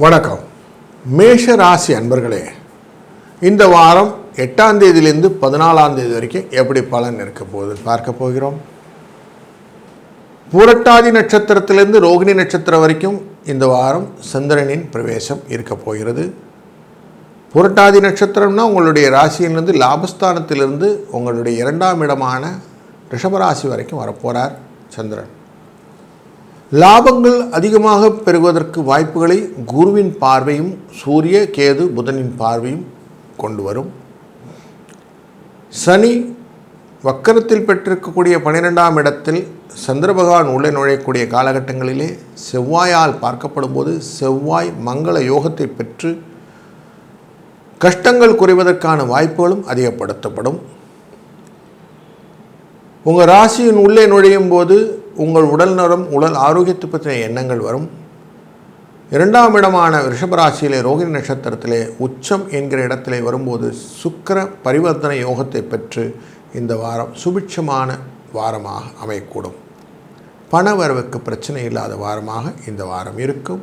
வணக்கம். மேஷ ராசி அன்பர்களே, இந்த வாரம் 8ஆம் தேதியிலிருந்து 14ஆம் தேதி வரைக்கும் எப்படி பலன் இருக்க போகுது பார்க்க போகிறோம். பூரட்டாதி நட்சத்திரத்திலிருந்து ரோகிணி நட்சத்திரம் வரைக்கும் இந்த வாரம் சந்திரனின் பிரவேசம் இருக்க போகிறது. பூரட்டாதி நட்சத்திரம்னா உங்களுடைய ராசியிலிருந்து லாபஸ்தானத்திலிருந்து உங்களுடைய 2ஆம் இடமான ரிஷபராசி வரைக்கும் வரப்போகிறார் சந்திரன். லாபங்கள் அதிகமாக பெறுவதற்கு வாய்ப்புகளை குருவின் பார்வையும் சூரிய கேது புதனின் பார்வையும் கொண்டு வரும். சனி வக்கரத்தில் பெற்றிருக்கக்கூடிய 12ஆம் இடத்தில் சந்திர பகவான் உள்ளே நுழையக்கூடிய காலகட்டங்களிலே செவ்வாயால் பார்க்கப்படும் போது செவ்வாய் மங்கள யோகத்தை பெற்று கஷ்டங்கள் குறைவதற்கான வாய்ப்புகளும் அதிகப்படுத்தப்படும். உங்கள் ராசியின் உள்ளே நுழையும் போது உங்கள் உடல் நலம் உடல் ஆரோக்கியத்தை பற்றின எண்ணங்கள் வரும். 2ஆம் இடமான ரிஷபராசியிலே ரோகிணி நட்சத்திரத்திலே உச்சம் என்கிற இடத்திலே வரும்போது சுக்கிர பரிவர்த்தனை யோகத்தை பெற்று இந்த வாரம் சுபிட்சமான வாரமாக அமையக்கூடும். பண வரவுக்கு பிரச்சனை இல்லாத வாரமாக இந்த வாரம் இருக்கும்.